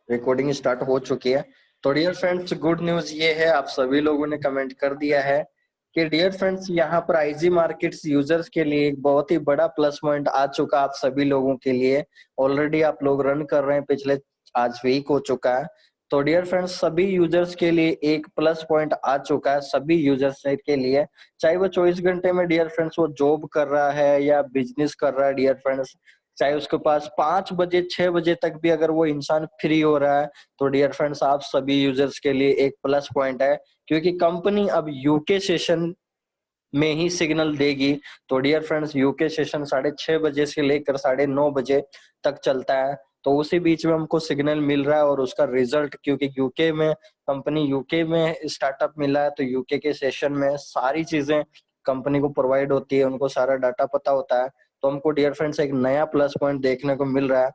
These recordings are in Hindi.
रिकॉर्डिंग स्टार्ट हो चुकी है। तो डियर फ्रेंड्स, गुड न्यूज ये है, आप सभी लोगों ने कमेंट कर दिया है कि डियर फ्रेंड्स यहाँ पर आईजी मार्केट्स यूजर्स के लिए एक बहुत ही बड़ा प्लस पॉइंट आ चुका आप सभी लोगों के लिए। ऑलरेडी आप लोग रन कर रहे हैं, पिछले आज वीक हो चुका है। तो डियर फ्रेंड्स, सभी यूजर्स के लिए एक प्लस पॉइंट आ चुका है, सभी यूजर्स के लिए, चाहे वो 24 घंटे में डियर फ्रेंड्स वो जॉब कर रहा है या बिजनेस कर रहा है डियर फ्रेंड्स, चाहे उसके पास 5 बजे 6 बजे तक भी अगर वो इंसान फ्री हो रहा है, तो डियर फ्रेंड्स आप सभी यूजर्स के लिए एक प्लस पॉइंट है, क्योंकि कंपनी अब यूके सेशन में ही सिग्नल देगी। तो डियर फ्रेंड्स, यूके सेशन 6:30 से लेकर 9:30 तक चलता है। तो उसी बीच में हमको सिग्नल मिल रहा है और उसका रिजल्ट, क्योंकि यूके में कंपनी, यूके में स्टार्टअप मिला है, तो यूके के सेशन में सारी चीजें कंपनी को प्रोवाइड होती है, उनको सारा डाटा पता होता है। तो हमको डियर फ्रेंड्स एक नया प्लस पॉइंट देखने को मिल रहा है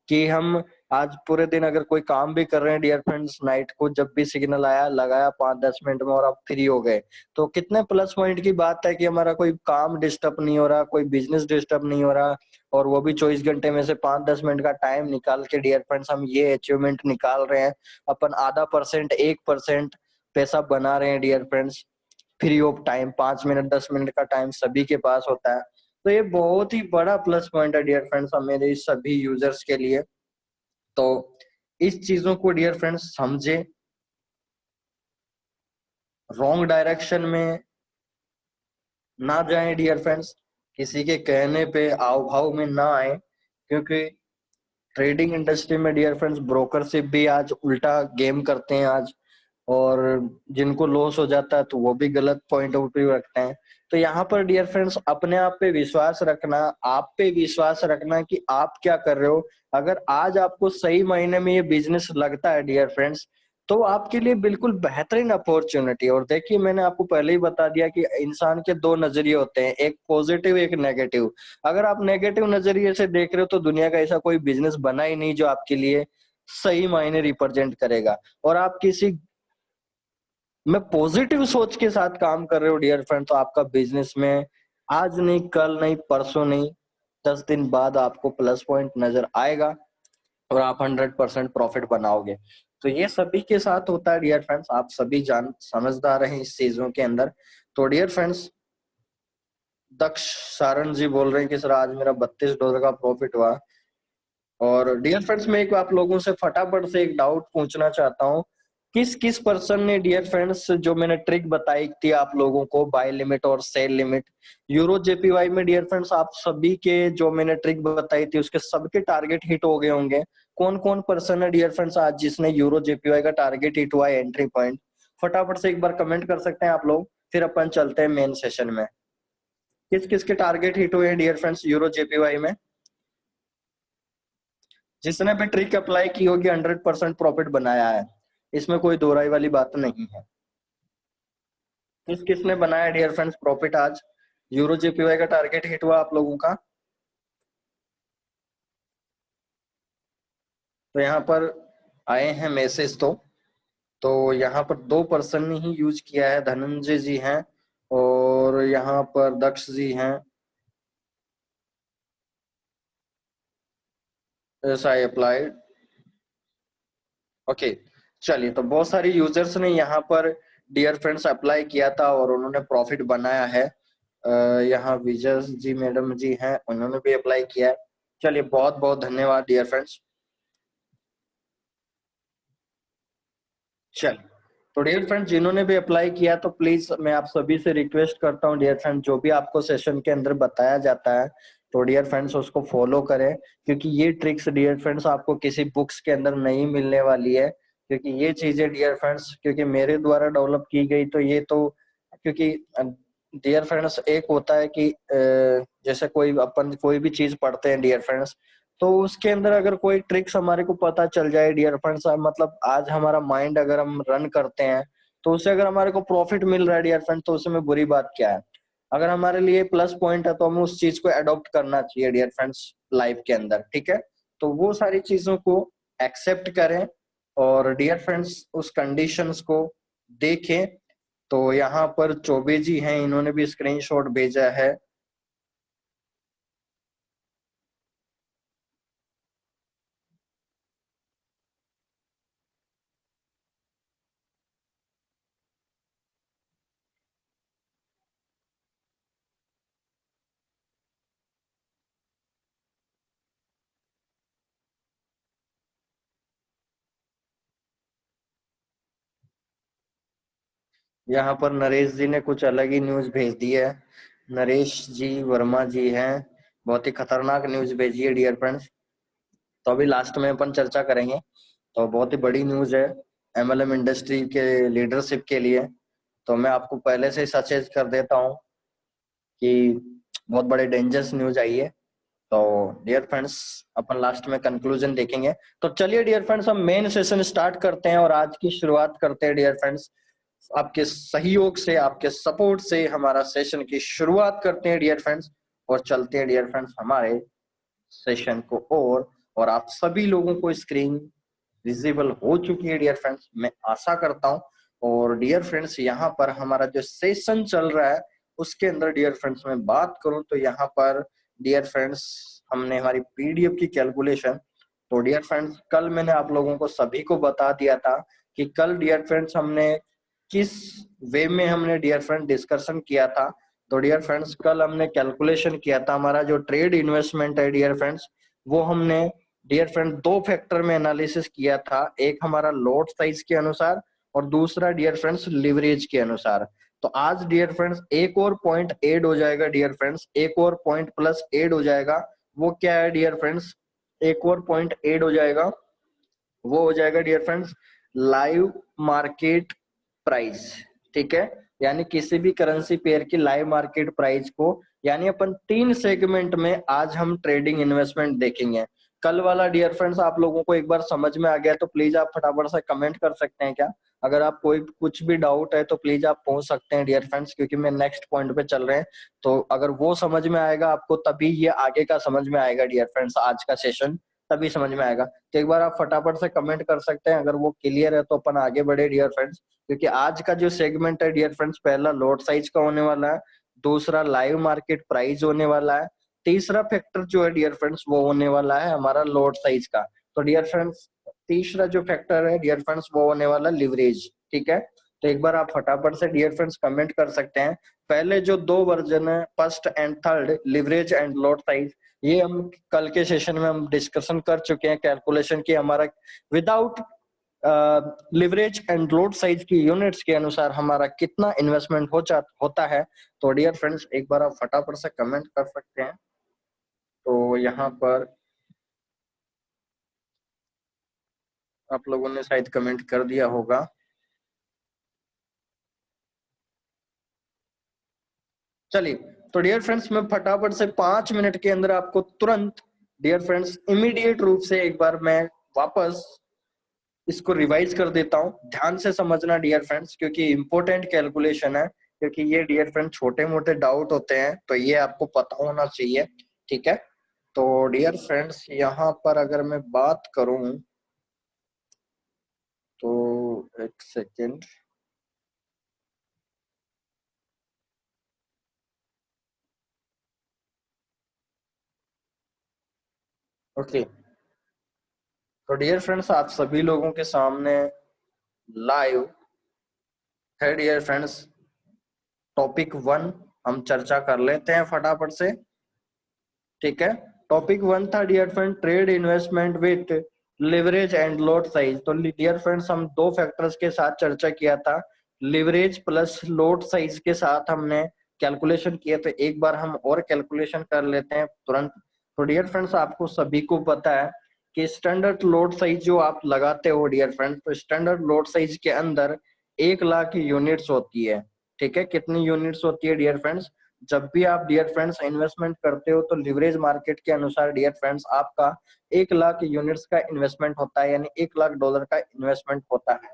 कि हम आज पूरे दिन अगर कोई काम भी कर रहे हैं डियर फ्रेंड्स, नाइट को जब भी सिग्नल आया, लगाया 5-10 मिनट में और आप फ्री हो गए, तो कितने प्लस पॉइंट की बात है कि हमारा कोई काम डिस्टर्ब नहीं हो रहा, कोई बिजनेस डिस्टर्ब नहीं हो रहा, और वो भी 24 घंटे में से 5-10 मिनट का टाइम निकाल के डियर फ्रेंड्स हम ये अचीवमेंट निकाल रहे हैं। अपन आधा परसेंट, 1% पैसा बना रहे हैं dear friends, free of time. 5 minute 10 minute का टाइम सभी के पास होता है। तो ये बहुत ही बड़ा प्लस पॉइंट है डियर फ्रेंड्स मेरे सभी यूजर्स के लिए। तो इस चीजों को डियर फ्रेंड्स समझे, रॉन्ग डायरेक्शन में ना जाएं डियर फ्रेंड्स, किसी के कहने पे आव भाव में ना आए, क्योंकि ट्रेडिंग इंडस्ट्री में डियर फ्रेंड्स ब्रोकरशिप भी आज उल्टा गेम करते हैं आज, और जिनको लॉस हो जाता है तो वो भी गलत पॉइंट ऑफ व्यू रखते हैं। तो यहाँ पर डियर फ्रेंड्स अपने आप पे विश्वास रखना, आप पे विश्वास रखना कि आप क्या कर रहे हो। अगर आज आपको सही मायने में ये बिजनेस लगता है डियर फ्रेंड्स, तो आपके लिए बिल्कुल बेहतरीन अपॉर्चुनिटी। और देखिए, मैंने आपको पहले ही बता दिया कि इंसान के दो नजरिए होते हैं, एक पॉजिटिव एक नेगेटिव। अगर आप नेगेटिव नजरिए से देख रहे हो तो दुनिया का ऐसा कोई बिजनेस बना ही नहीं जो आपके लिए सही मायने रिप्रेजेंट करेगा। और आप किसी में पॉजिटिव सोच के साथ काम कर रहे हो डियर फ्रेंड, तो आपका बिजनेस में आज नहीं, कल नहीं, परसों नहीं, 10 दिन बाद आपको प्लस पॉइंट नजर आएगा और आप 100% प्रॉफिट बनाओगे। तो ये सभी के साथ होता है डियर फ्रेंड्स, आप सभी जान समझदार हैं इस चीजों के अंदर। तो डियर फ्रेंड्स, दक्ष सारण जी बोल रहे हैं कि सर आज मेरा $32 का प्रॉफिट हुआ। और डियर फ्रेंड्स, मैं एक आप लोगों से फटाफट से एक डाउट पूछना चाहता हूँ, किस किस पर्सन ने डियर फ्रेंड्स जो मैंने ट्रिक बताई थी आप लोगों को, बाय लिमिट और सेल लिमिट, यूरो जेपीवाई में डियर फ्रेंड्स आप सभी के जो मैंने ट्रिक बताई थी उसके सबके टारगेट हिट हो गए होंगे। कौन कौन पर्सन है डियर फ्रेंड्स आज जिसने यूरो जेपीवाई का टारगेट हिट हुआ है, एंट्री पॉइंट? फटाफट से एक बार कमेंट कर सकते हैं आप लोग, फिर अपन चलते हैं मेन सेशन में। किस किस के टारगेट हिट हुए हैं डियर फ्रेंड्स यूरो जेपीवाई में? जिसने भी ट्रिक अप्लाई की होगी 100% प्रॉफिट बनाया है, इसमें कोई दो राय वाली बात नहीं है। किस किसने बनाया डियर फ्रेंड्स प्रॉफिट आज? यूरो जेपीवाई का टारगेट हिट हुआ आप लोगों का? तो यहाँ पर आए हैं मैसेज, तो यहाँ पर 2 पर्सन ने ही यूज किया है, धनंजय जी हैं और यहाँ पर दक्ष जी हैं। Yes I applied. ओके, चलिए, तो बहुत सारी यूजर्स ने यहाँ पर डियर फ्रेंड्स अप्लाई किया था और उन्होंने प्रॉफिट बनाया है। यहाँ विजय जी मैडम जी हैं, उन्होंने भी अप्लाई किया है। चलिए, बहुत बहुत धन्यवाद डियर फ्रेंड्स। चलिए, तो डियर फ्रेंड्स जिन्होंने भी अप्लाई किया, तो प्लीज मैं आप सभी से रिक्वेस्ट करता हूँ डियर फ्रेंड्स, जो भी आपको सेशन के अंदर बताया जाता है तो डियर फ्रेंड्स उसको फॉलो करें, क्योंकि ये ट्रिक्स डियर फ्रेंड्स आपको किसी बुक्स के अंदर नहीं मिलने वाली है। क्योंकि ये चीजें डियर फ्रेंड्स क्योंकि मेरे द्वारा डेवलप की गई, तो ये तो क्योंकि डियर फ्रेंड्स एक होता है कि जैसे कोई अपन कोई भी चीज पढ़ते हैं डियर फ्रेंड्स, तो उसके अंदर अगर कोई ट्रिक्स हमारे को पता चल जाए डियर फ्रेंड्स, मतलब आज हमारा माइंड अगर हम रन करते हैं तो उससे अगर हमारे को प्रॉफिट मिल रहा है डियर फ्रेंड्स, तो उसमें बुरी बात क्या है? अगर हमारे लिए प्लस पॉइंट है तो हमें उस चीज को अडॉप्ट करना चाहिए डियर फ्रेंड्स लाइफ के अंदर, ठीक है? तो वो सारी चीजों को एक्सेप्ट करें और डियर फ्रेंड्स उस कंडीशंस को देखें। तो यहाँ पर चौबे जी हैं, इन्होंने भी स्क्रीनशॉट भेजा है। यहाँ पर नरेश जी ने कुछ अलग ही न्यूज भेज दी है। नरेश जी वर्मा जी हैं, बहुत ही खतरनाक न्यूज भेजी है डियर फ्रेंड्स। तो अभी लास्ट में अपन चर्चा करेंगे। तो बहुत ही बड़ी न्यूज है एमएलएम इंडस्ट्री के लीडरशिप के लिए। तो मैं आपको पहले से ही सचेत कर देता हूँ कि बहुत बड़े डेंजरस न्यूज आई है। तो डियर फ्रेंड्स अपन लास्ट में कंक्लूजन देखेंगे। तो चलिए डियर फ्रेंड्स हम मेन सेशन स्टार्ट करते हैं और आज की शुरुआत करते हैं डियर फ्रेंड्स। आपके सहयोग से, आपके सपोर्ट से हमारा सेशन की शुरुआत करते हैं डियर फ्रेंड्स। और चलते हैं डियर फ्रेंड्स हमारे सेशन को। और आप सभी लोगों को स्क्रीन विजिबल हो चुकी है डियर फ्रेंड्स, मैं आशा करता हूं। और डियर फ्रेंड्स यहाँ पर हमारा जो सेशन चल रहा है उसके अंदर डियर फ्रेंड्स मैं बात करूं तो यहाँ पर डियर फ्रेंड्स हमने हमारी पीडीएफ की कैलकुलेशन। तो डियर फ्रेंड्स कल मैंने आप लोगों को सभी को बता दिया था कि कल डियर फ्रेंड्स हमने किस वे में हमने डियर फ्रेंड डिस्कशन किया था। तो डियर फ्रेंड्स कल हमने कैलकुलेशन किया था हमारा जो ट्रेड इन्वेस्टमेंट है डियर फ्रेंड्स, वो हमने डियर फ्रेंड दो फैक्टर में एनालिसिस किया था। एक हमारा लॉट साइज के अनुसार और दूसरा डियर फ्रेंड्स लिवरेज के अनुसार। तो आज डियर फ्रेंड्स एक और पॉइंट ऐड हो जाएगा डियर फ्रेंड्स, एक और पॉइंट प्लस ऐड हो जाएगा। वो क्या है डियर फ्रेंड्स, एक और पॉइंट ऐड हो जाएगा, वो हो जाएगा dear friends live market price. ठीक है, यानी किसी भी करेंसी पेयर की लाइव मार्केट प्राइस को, यानी अपन 3 सेगमेंट में आज हम ट्रेडिंग इन्वेस्टमेंट देखेंगे। कल वाला डियर फ्रेंड्स आप लोगों को एक बार समझ में आ गया तो प्लीज आप फटाफट से कमेंट कर सकते हैं क्या। अगर आप कोई कुछ भी डाउट है तो प्लीज आप पूछ सकते हैं डियर फ्रेंड्स, क्योंकि मैं नेक्स्ट पॉइंट पे चल रहे हैं। तो अगर वो समझ में आएगा आपको तभी ये आगे का समझ में आएगा डियर फ्रेंड्स, आज का सेशन तभी समझ में आएगा। तो एक बार आप फटाफट से कमेंट कर सकते हैं, अगर वो क्लियर है तो अपन आगे बढ़े डियर फ्रेंड्स। क्योंकि आज का जो सेगमेंट है डियर फ्रेंड्स, पहला लॉट साइज का होने वाला है, दूसरा लाइव मार्केट प्राइस होने वाला है, तीसरा फैक्टर जो है डियर फ्रेंड्स वो होने वाला है हमारा लॉट साइज का। तो डियर फ्रेंड्स तीसरा जो फैक्टर है डियर फ्रेंड्स वो होने वाला लिवरेज। ठीक है, तो एक बार आप फटाफट से डियर फ्रेंड्स कमेंट कर सकते हैं। पहले जो दो वर्जन है first and third, leverage and lot size, ये हम कल के सेशन में हम डिस्कशन कर चुके हैं कैलकुलेशन की। हमारा without leverage and load size की यूनिट्स के अनुसार हमारा कितना इन्वेस्टमेंट होता है। तो डियर फ्रेंड्स एक बार आप फटाफट से कमेंट कर सकते हैं। तो यहाँ पर आप लोगों ने शायद कमेंट कर दिया होगा। चलिए, तो डियर फ्रेंड्स मैं फटाफट से 5 मिनट के अंदर आपको तुरंत डियर फ्रेंड्स इमीडिएट रूप से एक बार मैं वापस इसको रिवाइज कर देता हूँ। ध्यान से समझना डियर फ्रेंड्स, क्योंकि इंपॉर्टेंट कैलकुलेशन है। क्योंकि ये डियर फ्रेंड छोटे मोटे डाउट होते हैं तो ये आपको पता होना चाहिए। ठीक है, तो डियर फ्रेंड्स यहाँ पर अगर मैं बात करूं तो एक सेकेंड। ओके, तो डियर फ्रेंड्स आप सभी लोगों के सामने लाइव है डियर फ्रेंड्स टॉपिक 1 हम चर्चा कर लेते हैं फटाफट से। ठीक है, टॉपिक 1 था dear friend trade investment with leverage and lot size. तो डियर फ्रेंड्स हम दो फैक्टर्स के साथ चर्चा किया था, लिवरेज प्लस लॉट साइज के साथ हमने कैलकुलेशन किया। तो एक बार हम और कैलकुलेशन कर लेते हैं तुरंत। तो डियर फ्रेंड्स आपको सभी को पता है कि स्टैंडर्ड लॉट साइज जो आप लगाते हो डियर फ्रेंड्स, तो स्टैंडर्ड लॉट साइज के अंदर 1 लाख यूनिट्स होती है। ठीक है, कितनी यूनिट्स होती है डियर फ्रेंड्स, जब भी आप डियर फ्रेंड्स इन्वेस्टमेंट करते हो तो लिवरेज मार्केट के अनुसार डियर फ्रेंड्स आपका 1 लाख यूनिट्स का इन्वेस्टमेंट होता है, यानी $1 लाख का इन्वेस्टमेंट होता है।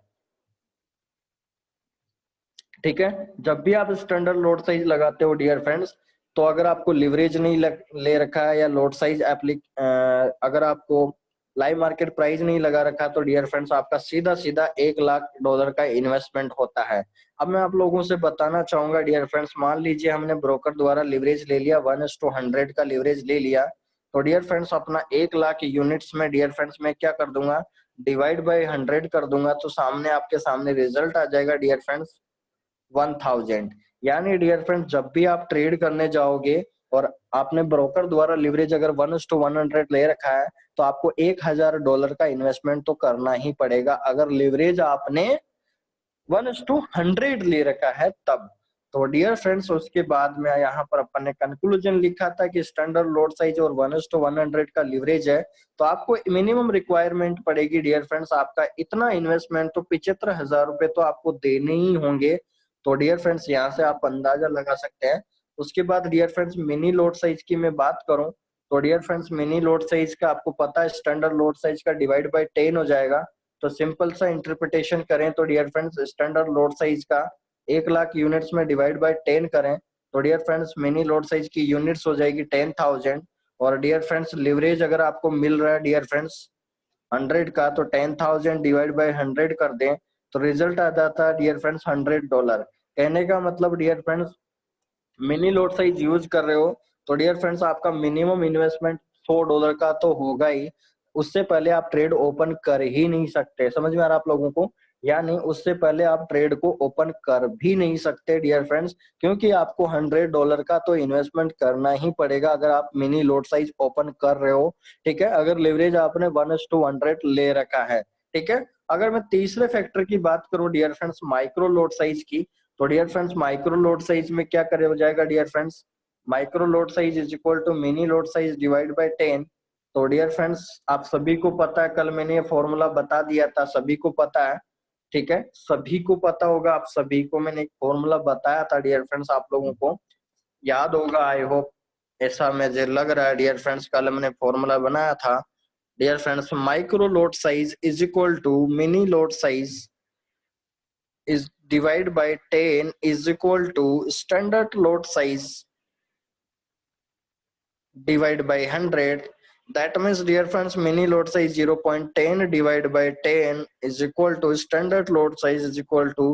ठीक है, जब भी आप स्टैंडर्ड लोड साइज लगाते हो डियर फ्रेंड्स, तो अगर आपको लिवरेज नहीं ले रखा है या लोड साइज अगर आपको लाइव मार्केट प्राइस नहीं लगा रखा तो डियर फ्रेंड्स आपका सीधा सीधा $1 लाख का इन्वेस्टमेंट होता है। अब मैं आप लोगों से बताना चाहूंगा डियर फ्रेंड्स, मान लीजिए हमने ब्रोकर द्वारा लिवरेज ले लिया 1:100 का लिवरेज ले लिया। तो डियर फ्रेंड्स अपना 1 लाख यूनिट्स में डियर फ्रेंड्स मैं क्या कर दूंगा, डिवाइड बाई 100 कर दूंगा। तो सामने आपके सामने रिजल्ट आ जाएगा डियर फ्रेंड्स 1000। यानी डियर फ्रेंड जब भी आप ट्रेड करने जाओगे और आपने ब्रोकर द्वारा लिवरेज अगर 1:100 ले रखा है तो आपको $1000 का इन्वेस्टमेंट तो करना ही पड़ेगा, अगर लिवरेज आपने 1:100 ले रखा है तब। तो डियर फ्रेंड्स उसके बाद में यहाँ पर अपन ने कंक्लूजन लिखा था कि स्टैंडर्ड लोड साइज और 1:100 का लीवरेज है, तो आपको मिनिमम रिक्वायरमेंट पड़ेगी डियर फ्रेंड्स आपका इतना इन्वेस्टमेंट, तो 75,000 रुपए तो आपको देने ही होंगे। तो डियर फ्रेंड्स यहाँ से आप अंदाजा लगा सकते हैं। उसके बाद dear friends mini load size की मैं बात करूं, तो dear friends mini load size का आपको पता है स्टैंडर्ड लोड साइज का डिवाइड बाय 10 हो जाएगा। तो सिंपल सा इंटरप्रिटेशन करें तो dear friends standard load size का 1,00,000 यूनिट्स में डिवाइड बाय 10 करें तो dear friends mini load size की यूनिट्स हो जाएगी 10,000। और डियर फ्रेंड्स लिवरेज अगर आपको मिल रहा है डियर फ्रेंड्स 100 का, तो 10,000 डिवाइड बाय 100 कर दें तो रिजल्ट आ जाता है डियर फ्रेंड्स $100। कहने का मतलब dear friends mini load size use कर रहे हो तो डियर फ्रेंड्स आपका मिनिमम इन्वेस्टमेंट $100 का तो होगा ही। उससे पहले आप ट्रेड ओपन कर ही नहीं सकते, समझ में आ रहा आप लोगों को? यानी उससे पहले आप ट्रेड को ओपन कर भी नहीं सकते डियर फ्रेंड्स, क्योंकि आपको $100 का तो इन्वेस्टमेंट करना ही पड़ेगा अगर आप मिनी लोड साइज ओपन कर रहे हो। ठीक है, अगर लिवरेज आपने 1:100 ले रखा है। ठीक है, अगर मैं तीसरे फैक्टर की बात करूं dear friends micro load size की, तो dear friends micro load size में क्या करे हो जाएगा dear friends, micro load size is equal to mini load size divide by 10। तो डियर फ्रेंड्स आप सभी को पता है, कल मैंने ये फॉर्मूला बता दिया था, सभी को पता है। ठीक है, सभी को पता होगा, आप सभी को मैंने एक फॉर्मूला बताया था डियर फ्रेंड्स, आप लोगों को याद होगा आई होप, ऐसा मुझे लग रहा है डियर फ्रेंड्स कल मैंने फॉर्मूला बनाया था। Dear friends micro load size is equal to mini load size is divided by 10 is equal to standard load size divided by 100. That means dear friends mini load size 0.10 divided by 10 is equal to standard load size is equal to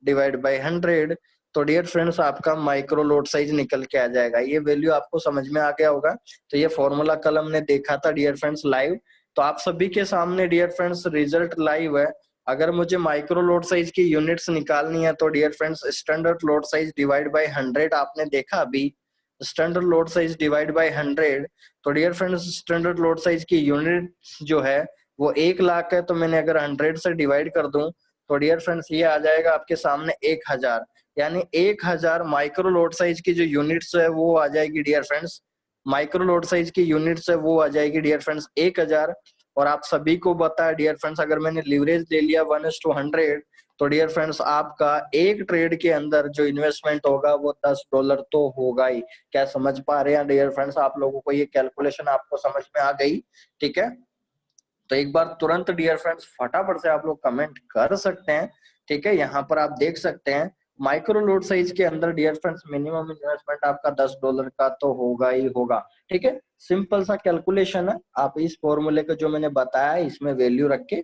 divided by 100। तो डियर फ्रेंड्स आपका माइक्रो लोड साइज निकल के आ जाएगा, ये वैल्यू आपको समझ में आ गया होगा। तो ये फॉर्मूला कल हमने देखा था डियर फ्रेंड्स लाइव, तो आप सभी के सामने डियर फ्रेंड्स रिजल्ट लाइव है। अगर मुझे माइक्रो लोड साइज की यूनिट्स निकालनी है तो dear friends standard load size divide by 100 आपने देखा अभी, standard load size divide by 100। तो dear friends standard load size की यूनिट जो है वो 1,00,000 है, तो मैंने अगर 100 से डिवाइड कर दूं तो डियर फ्रेंड्स ये आ जाएगा आपके सामने 1,000। यानी 1,000 माइक्रो लोड साइज की जो यूनिट्स है वो आ जाएगी dear friends, micro load size की यूनिट्स है वो आ जाएगी डियर फ्रेंड्स 1,000। और आप सभी को पता है डियर फ्रेंड्स अगर मैंने लीवरेज ले लिया 1:100 तो डियर फ्रेंड्स आपका एक ट्रेड के अंदर जो इन्वेस्टमेंट होगा वो $10 तो होगा ही। क्या समझ पा रहे हैं डियर फ्रेंड्स आप लोगों को? ये कैलकुलेशन आपको समझ में आ गई? ठीक है, तो एक बार तुरंत डियर फ्रेंड्स फटाफट से आप लोग कमेंट कर सकते हैं। ठीक है, यहाँ पर आप देख सकते हैं माइक्रो लोड साइज के अंदर डियर फ्रेंड्स मिनिमम इन्वेस्टमेंट आपका $10 का तो होगा ही होगा। ठीक है, सिंपल सा कैलकुलेशन है, आप इस फॉर्मूले को जो मैंने बताया इसमें वैल्यू रख के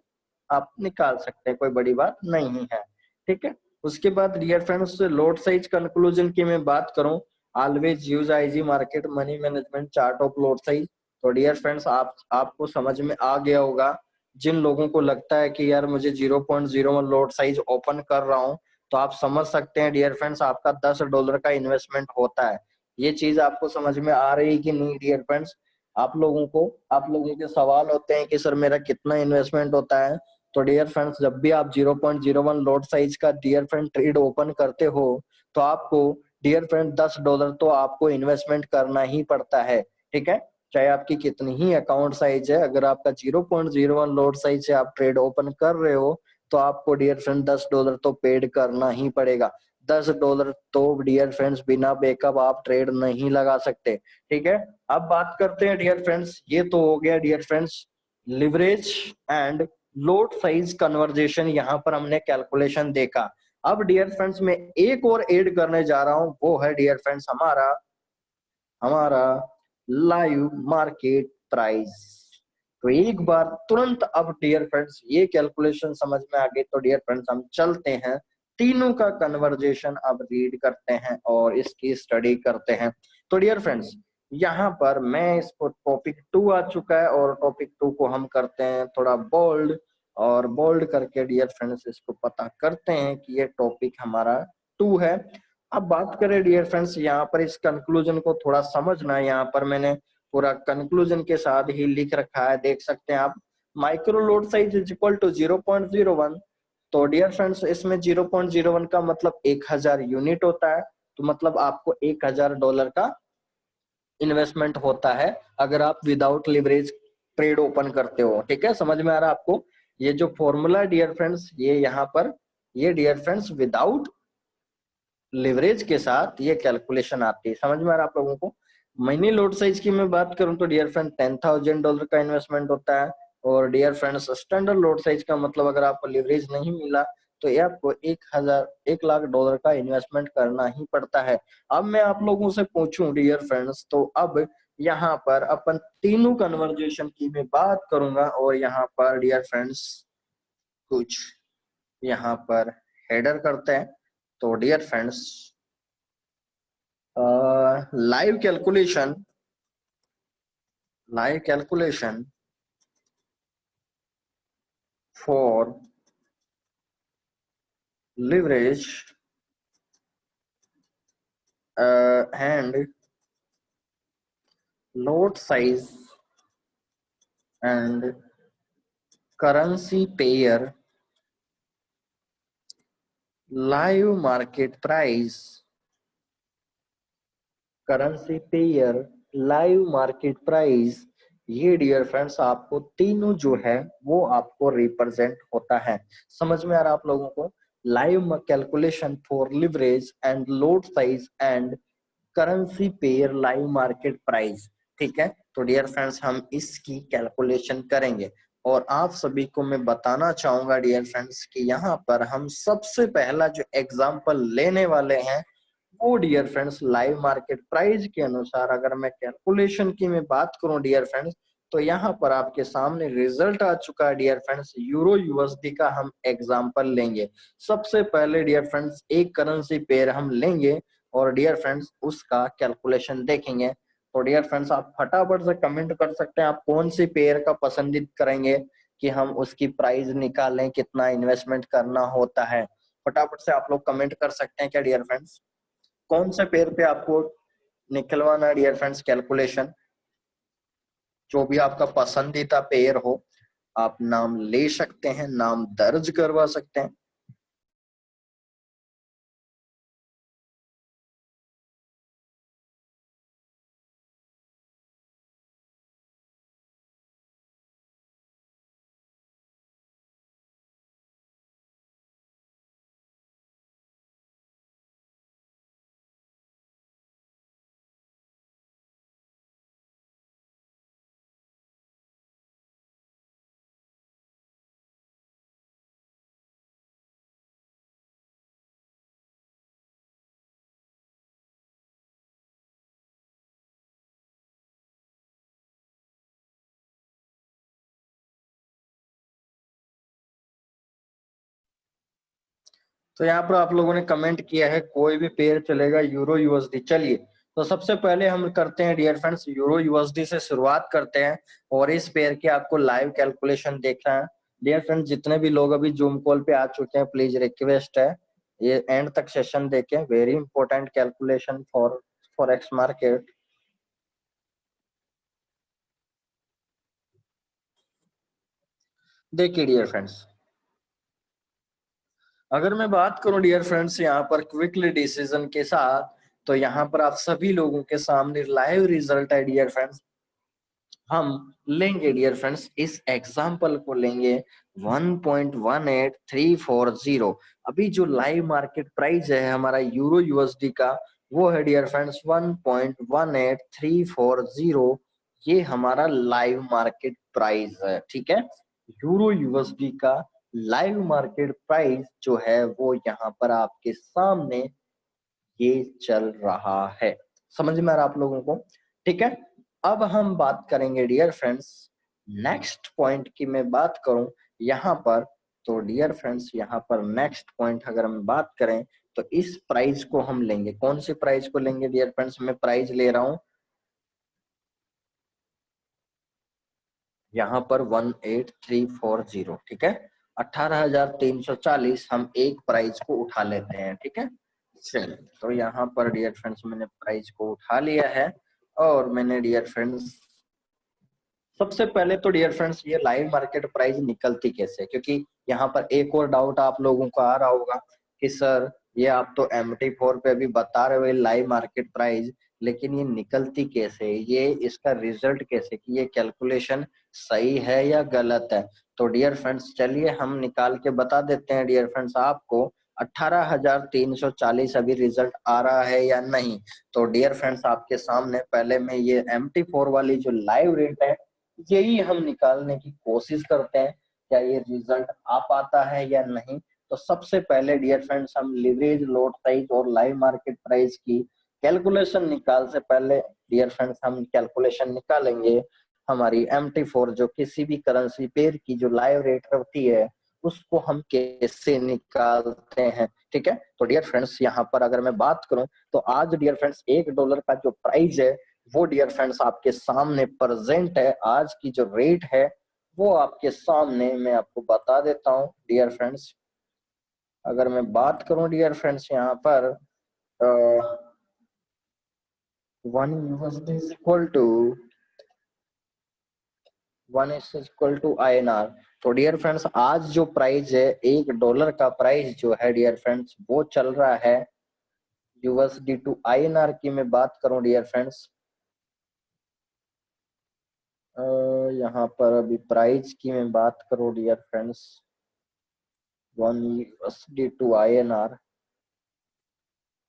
आप निकाल सकते हैं, कोई बड़ी बात नहीं है। ठीक है, उसके बाद dear friends load size conclusion की मैं बात करूं, always use IG market money management chart of load size. तो डियर फ्रेंड्स आपको समझ में आ गया होगा, जिन लोगों को लगता है कि यार मुझे 0.01 लोड साइज ओपन कर रहा हूं, तो आप समझ सकते हैं डियर फ्रेंड्स आपका $10 का इन्वेस्टमेंट होता है। ये चीज आपको समझ में आ रही है कि नहीं डियर फ्रेंड्स? आप लोगों के सवाल होते हैं कि सर मेरा कितना इन्वेस्टमेंट होता है, तो डियर फ्रेंड्स जब भी आप 0.01 लोड साइज का डियर फ्रेंड ट्रेड ओपन करते हो तो आपको डियर फ्रेंड $10 तो आपको इन्वेस्टमेंट करना ही पड़ता है। ठीक है, चाहे आपकी कितनी ही अकाउंट साइज है, अगर आपका 0.01 लोड साइज से आप ट्रेड ओपन कर रहे हो तो आपको डियर फ्रेंड $10 तो पेड करना ही पड़ेगा। $10 तो डियर फ्रेंड्स बिना बैकअप आप ट्रेड नहीं लगा सकते। ठीक है, अब बात करते हैं डियर फ्रेंड्स, ये तो हो गया dear friends leverage and load size conversation, यहाँ पर हमने कैलकुलेशन देखा। अब डियर फ्रेंड्स मैं एक और ऐड करने जा रहा हूं, वो है डियर फ्रेंड्स हमारा हमारा लाइव मार्केट प्राइस। तो एक बार तुरंत अब डियर फ्रेंड्स ये कैलकुलेशन समझ में आ गई तो डियर फ्रेंड्स हम चलते हैं तीनों का कन्वर्जेशन अब रीड करते हैं और इसकी स्टडी करते हैं। तो डियर फ्रेंड्स यहाँ पर मैं इसको टॉपिक 2 आ चुका है और टॉपिक 2 को हम करते हैं थोड़ा बोल्ड, और बोल्ड करके डियर फ्रेंड्स इसको पता करते हैं कि ये टॉपिक हमारा 2 है। अब बात करें डियर फ्रेंड्स यहाँ पर इस कंक्लूजन को थोड़ा समझना, यहाँ पर मैंने पूरा कंक्लूजन के साथ ही लिख रखा है, देख सकते हैं आप। Micro load size is equal to 0.01 तो डियर फ्रेंड्स इसमें 0.01 का मतलब 1000 यूनिट होता है, तो मतलब आपको $1000 का इन्वेस्टमेंट होता है अगर आप विदाउट लिवरेज ट्रेड ओपन करते हो। ठीक है, समझ में आ रहा है आपको? ये जो फॉर्मूला डियर फ्रेंड्स, ये यहाँ पर, ये डियर फ्रेंड्स विदाउट लिवरेज के साथ ये कैलकुलेशन आती है। समझ में आ रहा है आप लोगों को? मनी लॉट साइज की मैं बात करूं तो डियर फ्रेंड $10,000 का इन्वेस्टमेंट होता है। और dear friends standard lot size का मतलब अगर आपको लिवरेज नहीं मिला तो ये आपको 1 लाख डॉलर का इन्वेस्टमेंट करना ही पड़ता है। अब मैं आप लोगों से पूछूं डियर फ्रेंड्स, तो अब यहाँ पर अपन तीनों कन्वर्जेशन की मैं बात करूंगा और यहाँ पर डियर फ्रेंड्स कुछ यहाँ पर हेडर करते हैं। तो dear friends live calculation for leverage and lot size and currency pair live market price, currency pair live market price, ये डियर फ्रेंड्स आपको तीनों जो है वो आपको रिप्रेजेंट होता है। समझ में आ रहा है आप लोगों को? Live calculation for leverage and load size and currency pair live market price. ठीक है, तो डियर फ्रेंड्स हम इसकी कैलकुलेशन करेंगे और आप सभी को मैं बताना चाहूंगा डियर फ्रेंड्स कि यहाँ पर हम सबसे पहला जो एग्जांपल लेने वाले हैं वो dear friends live market price के अनुसार अगर मैं कैलकुलेशन की मैं बात करूं डियर फ्रेंड्स, तो यहाँ पर आपके सामने रिजल्ट आ चुका है डियर फ्रेंड्स। यूरो यूएसडी का हम एग्जांपल लेंगे। सबसे पहले डियर फ्रेंड्स एक करेंसी पेयर हम लेंगे और डियर फ्रेंड्स उसका कैलकुलेशन देखेंगे। तो डियर फ्रेंड्स आप फटाफट से कमेंट कर सकते हैं आप कौन सी पेयर का पसंदीद करेंगे कि हम उसकी प्राइस निकालें, कितना इन्वेस्टमेंट करना होता है। फटाफट से आप लोग कमेंट कर सकते हैं क्या डियर फ्रेंड्स? कौन से पेयर पे आपको निकलवाना है डियर फ्रेंड्स कैलकुलेशन? जो भी आपका पसंदीदा पेयर हो आप नाम ले सकते हैं, नाम दर्ज करवा सकते हैं। तो यहाँ पर आप लोगों ने कमेंट किया है कोई भी पेयर चलेगा यूरो यूएसडी। चलिए, तो सबसे पहले हम करते हैं डियर फ्रेंड्स यूरो यूएसडी से शुरुआत करते हैं और इस पेयर की आपको लाइव कैलकुलेशन देखना है। डियर फ्रेंड्स जितने भी लोग अभी जूम कॉल पे आ चुके हैं प्लीज रिक्वेस्ट है ये एंड तक सेशन देखें। Very important calculation for forex market. देखिए डियर फ्रेंड्स, अगर मैं बात करूं डियर फ्रेंड्स यहाँ पर क्विकली डिसीजन के साथ, तो यहाँ पर आप सभी लोगों के सामने लाइव रिजल्ट है डियर फ्रेंड्स। हम लेंगे डियर फ्रेंड्स इस एग्जांपल को लेंगे 1.18340। अभी जो लाइव मार्केट प्राइस है हमारा यूरो यूएसडी का वो है डियर फ्रेंड्स 1.18340। ये हमारा लाइव मार्केट प्राइस है। ठीक है, यूरो यूएसडी का लाइव मार्केट प्राइस जो है वो यहाँ पर आपके सामने ये चल रहा है। समझ में आ रहा आप लोगों को? ठीक है, अब हम बात करेंगे डियर फ्रेंड्स नेक्स्ट पॉइंट की मैं बात करूं यहाँ पर। तो डियर फ्रेंड्स यहाँ पर नेक्स्ट पॉइंट अगर हम बात करें तो इस प्राइस को हम लेंगे। कौन सी प्राइस को लेंगे डियर फ्रेंड्स? मैं प्राइस ले रहा हूं यहाँ पर 18340। ठीक है, 18,340 हम एक प्राइस को उठा लेते हैं। ठीक है, चलिए, तो यहाँ पर डियर फ्रेंड्स मैंने प्राइस को उठा लिया है और मैंने डियर फ्रेंड्स सबसे पहले तो डियर फ्रेंड्स ये लाइव मार्केट प्राइस निकलती कैसे है, क्योंकि यहाँ पर एक और डाउट आप लोगों को आ रहा होगा कि सर ये आप तो MT4 पे अभी बता रहे हो लाइव मार्केट प्राइस, लेकिन ये निकलती कैसे, ये इसका रिजल्ट कैसे, कि ये कैलकुलेशन सही है या गलत है। तो डियर फ्रेंड्स चलिए हम निकाल के बता देते हैं डियर फ्रेंड्स आपको 18,340 अभी रिजल्ट आ रहा है या नहीं। तो डियर फ्रेंड्स आपके सामने पहले में ये MT4 वाली जो लाइव रेट है यही हम निकालने की कोशिश करते हैं, क्या ये रिजल्ट आ पाता है या नहीं। तो सबसे पहले डियर फ्रेंड्स हम लिवरेज, लॉट साइज और लाइव मार्केट प्राइस की कैलकुलेशन निकाल से पहले डियर फ्रेंड्स हम कैलकुलेशन निकालेंगे हमारी MT4 जो किसी भी करेंसी पेयर की जो लाइव रेट होती है उसको हम कैसे निकालते हैं। ठीक है, तो डियर फ्रेंड्स यहाँ पर अगर मैं बात करूं तो आज डियर फ्रेंड्स $1 का जो प्राइस है वो डियर फ्रेंड्स आपके सामने प्रेजेंट है। आज की जो रेट है वो आपके सामने मैं आपको बता देता हूँ डियर फ्रेंड्स। अगर मैं बात करूं डियर फ्रेंड्स यहाँ पर 1 USD is equal to 1 is equal to INR। तो डियर फ्रेंड्स आज जो प्राइस है $1 का प्राइस जो है डियर फ्रेंड्स वो चल रहा है USD टू INR की मैं बात करूं डियर फ्रेंड्स, यहाँ पर अभी प्राइस की मैं बात करूं dear friends 1 USD to INR।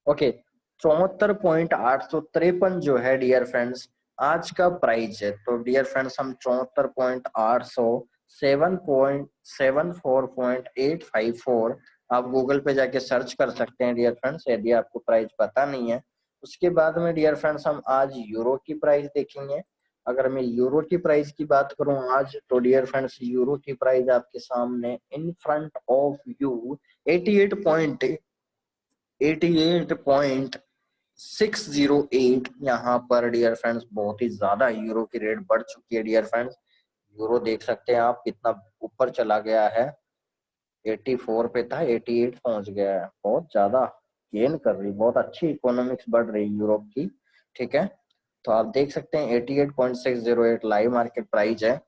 Okay, 74.853 जो है डियर फ्रेंड्स आज का प्राइस है। तो डियर फ्रेंड्स हम 74,807.854 आप गूगल पे जाके सर्च कर सकते हैं डियर फ्रेंड्स यदि आपको प्राइस पता नहीं है। उसके बाद में डियर फ्रेंड्स हम आज यूरो की प्राइस देखेंगे। अगर मैं यूरो की प्राइस की बात करूं आज तो डियर फ्रेंड्स यूरो की प्राइस आपके सामने इन फ्रंट ऑफ यू 88.608 यहाँ पर डियर फ्रेंड्स बहुत ही ज्यादा यूरो की रेट बढ़ चुकी है डियर फ्रेंड्स। यूरो देख सकते हैं आप कितना ऊपर चला गया है, 84 पे था 88 पहुंच गया है, बहुत ज्यादा गेन कर रही, बहुत अच्छी इकोनॉमिक्स बढ़ रही यूरोप की। ठीक है, तो आप देख सकते हैं 88.608 लाइव मार्केट प्राइस है।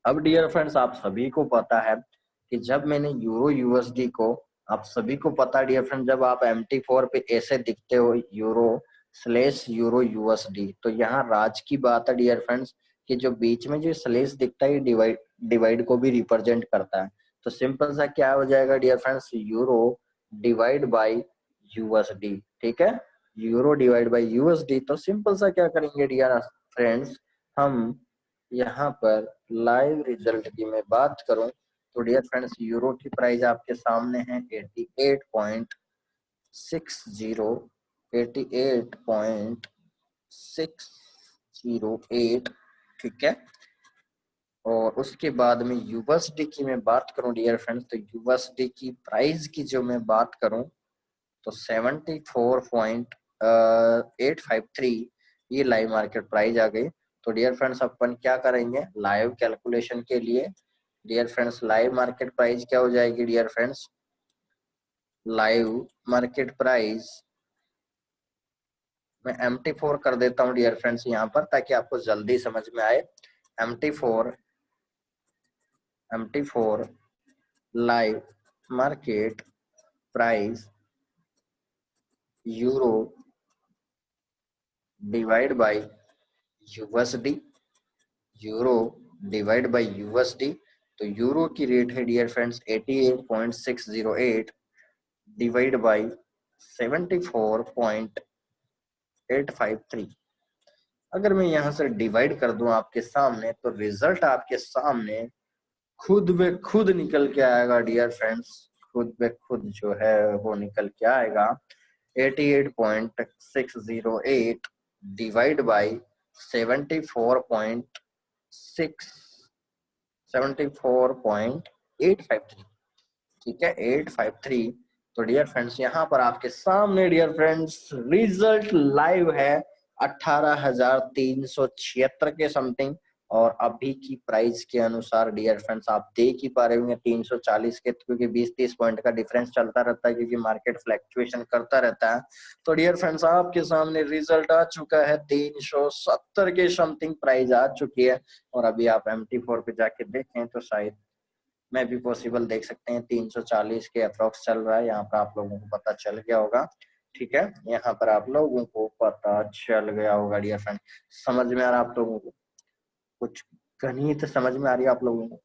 अब डियर फ्रेंड्स आप सभी को पता है कि जब मैंने यूरो USD को, आप सभी को पता डियर फ्रेंड जब आप MT4 पे ऐसे दिखते हो यूरो/यूरो USD, तो यहाँ राज की बात है डियर फ्रेंड्स कि जो बीच में जो स्लेश दिखता है डिवाइड को भी रिप्रेजेंट करता है। तो सिंपल सा क्या हो जाएगा dear friends, euro divide by USD। ठीक है, यूरो डिवाइड बाई USD। तो सिंपल सा क्या करेंगे डियर फ्रेंड्स, हम यहाँ पर लाइव रिजल्ट की मैं बात करूं तो डियर फ्रेंड्स यूरो की प्राइस आपके सामने है 88.608। ठीक है, और उसके बाद में USD की मैं बात करूं डियर फ्रेंड्स तो USD की प्राइस की जो मैं बात करूं तो 74.853 ये लाइव मार्केट प्राइस आ गई। तो डियर फ्रेंड्स अपन क्या करेंगे लाइव कैलकुलेशन के लिए, dear friends live market price क्या हो जाएगी dear friends, live market price मैं MT4 कर देता हूं डियर फ्रेंड्स यहाँ पर ताकि आपको जल्दी समझ में आए। MT4 live market price euro divide by USD, euro divide by USD। तो यूरो की रेट है डियर फ्रेंड्स 88.608 डिवाइड बाय 74.853। अगर मैं यहाँ से डिवाइड कर दूं आपके सामने तो रिजल्ट आपके सामने खुद ब खुद निकल के आएगा डियर फ्रेंड्स, खुद ब खुद जो है वो निकल के आएगा 88.608 डिवाइड बाय 74.853। ठीक है 853। तो डियर फ्रेंड्स यहाँ पर आपके सामने डियर फ्रेंड्स रिजल्ट लाइव है 18,376 के समथिंग। और अभी की प्राइस के अनुसार डियर फ्रेंड्स आप देख ही पा रहे होंगे 340 के, क्योंकि 20-30 पॉइंट का डिफरेंस चलता रहता है क्योंकि मार्केट फ्लक्चुएशन करता रहता है। तो डियर फ्रेंड्स आपके सामने रिजल्ट आ चुका है 370 के समथिंग प्राइस आ चुकी है। और अभी आप MT4 पे जाके देखें तो शायद में भी पॉसिबल देख सकते हैं 340 के अप्रॉक्स चल रहा है। यहाँ पर आप लोगों को पता चल गया होगा, ठीक है, यहाँ पर आप लोगों को पता चल गया होगा डियर फ्रेंड। समझ में आ रहा है आप लोगों को? कुछ गणित समझ में आ रही है आप लोगों को?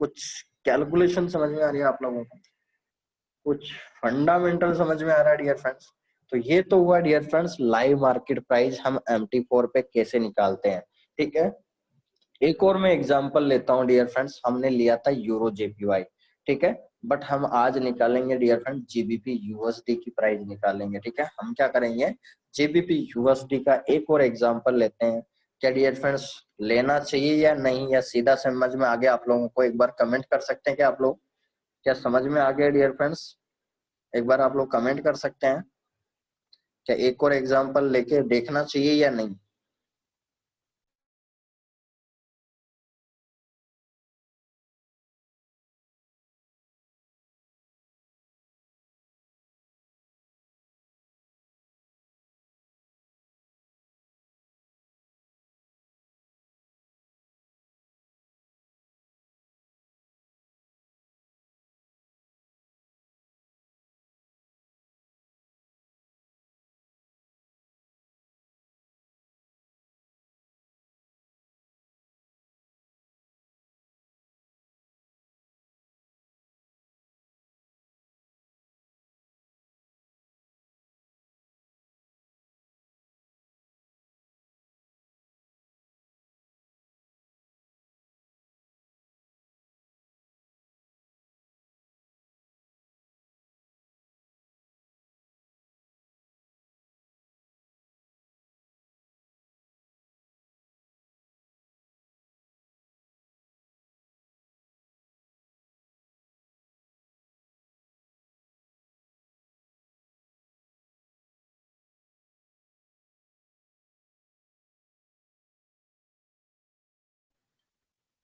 कुछ कैलकुलेशन समझ में आ रही है आप लोगों को? कुछ फंडामेंटल समझ में आ रहा है डियर फ्रेंड्स? तो ये तो हुआ dear friends live market price हम MT4 पे कैसे निकालते हैं, ठीक है। एक और मैं एग्जांपल लेता हूं डियर फ्रेंड्स, हमने लिया था यूरो JPY, ठीक है, बट हम आज निकालेंगे डियर फ्रेंड GBP USD की प्राइस निकालेंगे, ठीक है। हम क्या करेंगे, GBP USD का एक और एग्जांपल लेते हैं। क्या डियर फ्रेंड्स लेना चाहिए या नहीं, या सीधा समझ में आ गया आप लोगों को? एक बार कमेंट कर सकते हैं क्या आप लोग? क्या समझ में आ गया डियर फ्रेंड्स? एक बार आप लोग कमेंट कर सकते हैं, क्या एक और एग्जांपल लेके देखना चाहिए या नहीं?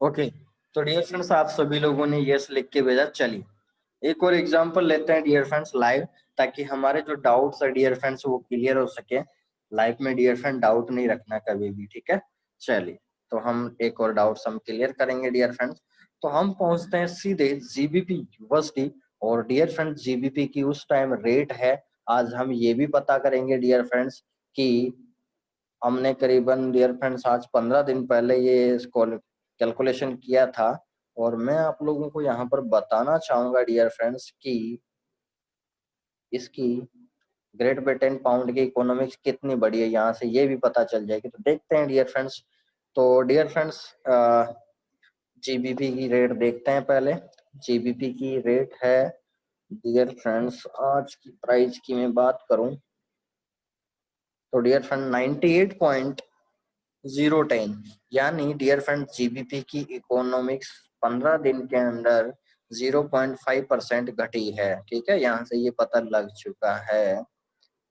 ओके, तो डियर फ्रेंड्स आप सभी लोगों ने यस लिख के भेजा। चलिए एक और एग्जांपल लेते हैं डियर फ्रेंड्स लाइव, ताकि हमारे जो डाउट्स है डियर फ्रेंड्स वो क्लियर हो सके। लाइव में डियर फ्रेंड डाउट नहीं रखना कभी भी, ठीक है। चलिए तो हम एक और डाउट्स हम क्लियर करेंगे डियर फ्रेंड्स। तो हम पहुंचते हैं सीधे GBP USD, और डियर फ्रेंड्स GBP की उस टाइम रेट है। आज हम ये भी पता करेंगे डियर फ्रेंड्स कि हमने करीबन डियर फ्रेंड्स आज 15 दिन पहले ये कैलकुलेशन किया था, और मैं आप लोगों को यहाँ पर बताना चाहूंगा डियर फ्रेंड्स कि इसकी ग्रेट ब्रिटेन पाउंड की इकोनॉमिक्स कितनी बड़ी है, यहाँ से ये भी पता चल जाएगी। तो देखते हैं डियर फ्रेंड्स। तो डियर फ्रेंड्स GBP की रेट देखते हैं पहले। GBP की रेट है डियर फ्रेंड्स, आज की प्राइस की मैं बात करूं तो डियर फ्रेंड 98.010, यानी डियर फ्रेंड GBP की इकोनॉमिक्स 15 दिन के अंदर 0.5% घटी है, ठीक है। यहाँ से ये पता लग चुका है,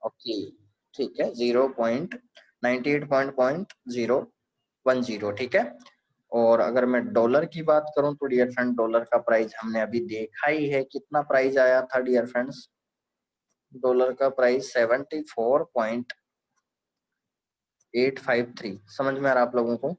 ओके, ठीक है, 0.98.010, ठीक है। और अगर मैं डॉलर की बात करूं तो डियर फ्रेंड डॉलर का प्राइस हमने अभी देखा ही है, कितना प्राइस आया था डियर फ्रेंड्स। डॉलर का प्राइस 74.853, समझ में आ रहा है आप लोगों को?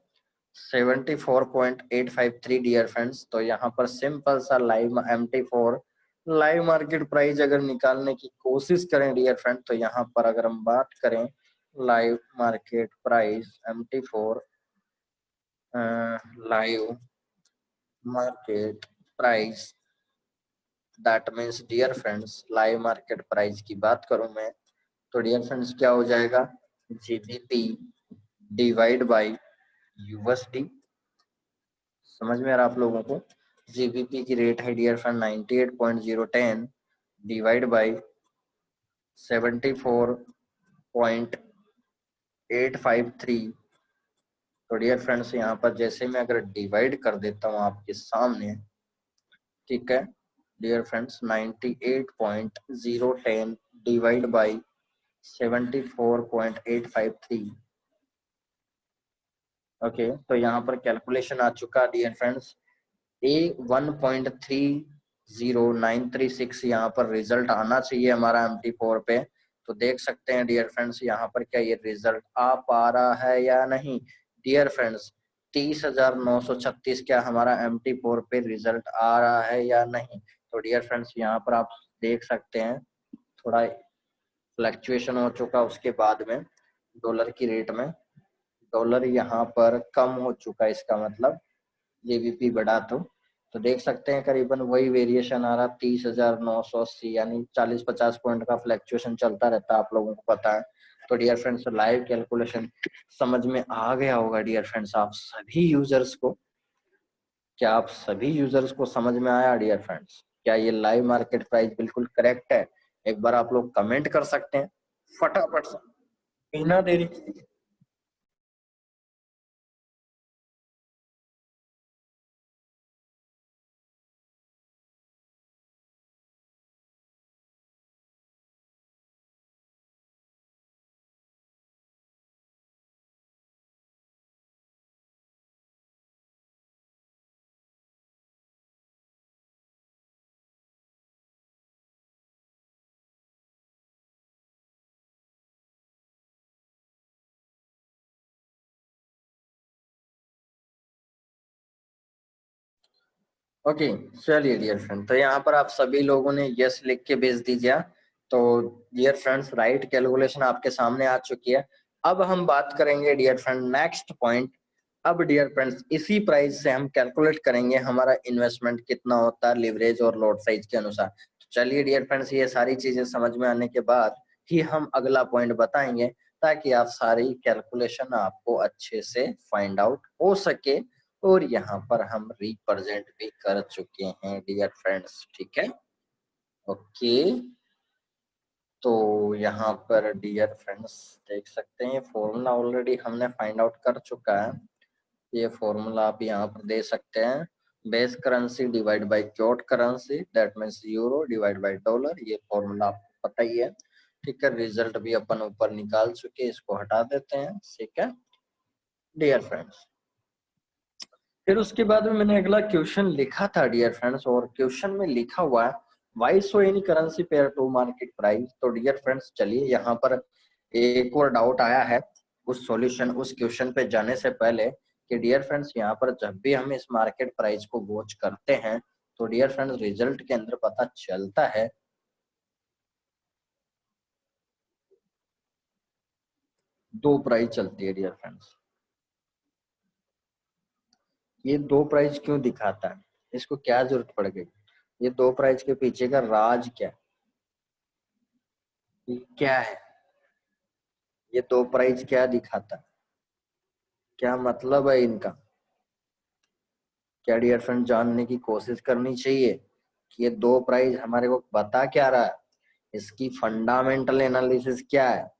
74.853 डियर फ्रेंड्स। तो यहाँ पर सिंपल सा live MT4 live market price अगर निकालने की कोशिश करें डियर फ्रेंड, तो यहाँ पर अगर हम बात करें live market price MT4, live market price, that means dear friends live market price की बात करूं मैं, तो डियर फ्रेंड्स क्या हो जाएगा, GBP डिवाइड बाई USD। समझ में आ रहा आप लोगों को? GBP की रेट है डियर फ्रेंड 98.010 डिवाइड बाई 74.853। तो डियर फ्रेंड्स यहाँ पर जैसे मैं अगर डिवाइड कर देता हूँ आपके सामने, ठीक है, dear friends 98.010 divide by 74.853, okay. तो यहाँ पर कैलकुलेशन आ चुका डियर फ्रेंड्स, A 1.30936 यहाँ पर रिजल्ट आना चाहिए हमारा MT4 पे। तो देख सकते हैं डियर फ्रेंड्स यहाँ पर क्या ये रिजल्ट आ पा रहा है या नहीं डियर फ्रेंड्स। 30,936 क्या हमारा MT4 पे रिजल्ट आ रहा है या नहीं। तो डियर फ्रेंड्स यहाँ पर आप देख सकते हैं थोड़ा फ्लक्चुएशन हो चुका उसके बाद में डॉलर की रेट में, डॉलर यहाँ पर कम हो चुका है, इसका मतलब JBP बढ़ा तो देख सकते हैं करीबन वही वेरिएशन आ रहा 30,980, यानी 40-50 पॉइंट का फ्लक्चुएशन चलता रहता है, आप लोगों को पता है। तो डियर फ्रेंड्स लाइव कैलकुलेशन समझ में आ गया होगा डियर फ्रेंड्स आप सभी यूजर्स को। क्या आप सभी यूजर्स को समझ में आया डियर फ्रेंड्स? क्या ये लाइव मार्केट प्राइस बिल्कुल करेक्ट है? एक बार आप लोग कमेंट कर सकते हैं फटाफट से बिना देरी के। ओके चलिए डियर फ्रेंड, तो यहाँ पर आप सभी लोगों ने यस लिख के भेज दीजिए। तो डियर फ्रेंड्स राइट कैलकुलेशन आपके सामने आ चुकी है। अब हम बात करेंगे डियर फ्रेंड नेक्स्ट पॉइंट। अब डियर फ्रेंड्स इसी प्राइस से हम कैलकुलेट करेंगे हमारा इन्वेस्टमेंट कितना होता है लिवरेज और लॉट साइज के अनुसार। तो चलिए डियर फ्रेंड्स ये सारी चीजें समझ में आने के बाद ही हम अगला पॉइंट बताएंगे, ताकि आप सारी कैलकुलेशन आपको अच्छे से फाइंड आउट हो सके। और यहाँ पर हम रिप्रेजेंट भी कर चुके हैं डियर फ्रेंड्स, ठीक है। ओके तो यहाँ पर डियर फ्रेंड्स देख सकते हैं फॉर्मूला ऑलरेडी हमने फाइंड आउट कर चुका है। ये फॉर्मूला आप यहाँ पर दे सकते हैं, base currency divide by quote currency that means euro divide by dollar. ये फॉर्मूला आपको पता ही है, ठीक है। रिजल्ट भी अपन ऊपर निकाल चुके, इसको हटा देते हैं, ठीक है डियर फ्रेंड्स। फिर उसके बाद में मैंने अगला क्वेश्चन लिखा था डियर फ्रेंड्स, और क्वेश्चन में लिखा हुआ है why so any currency pair to market price. तो डियर फ्रेंड्स चलिए यहाँ पर एक और डाउट आया है उस सॉल्यूशन उस क्वेश्चन पे जाने से पहले कि डियर फ्रेंड्स यहाँ पर जब भी हम इस मार्केट प्राइस को वॉच करते हैं तो डियर फ्रेंड्स रिजल्ट के अंदर पता चलता है दो प्राइस चलती है डियर फ्रेंड्स। ये दो प्राइस क्यों दिखाता है, इसको क्या जरूरत पड़ गई, ये दो प्राइस के पीछे का राज क्या है, ये क्या है, ये दो प्राइस क्या दिखाता है, क्या मतलब है इनका। क्या डियर फ्रेंड जानने की कोशिश करनी चाहिए कि ये दो प्राइस हमारे को बता क्या रहा है, इसकी फंडामेंटल एनालिसिस क्या है,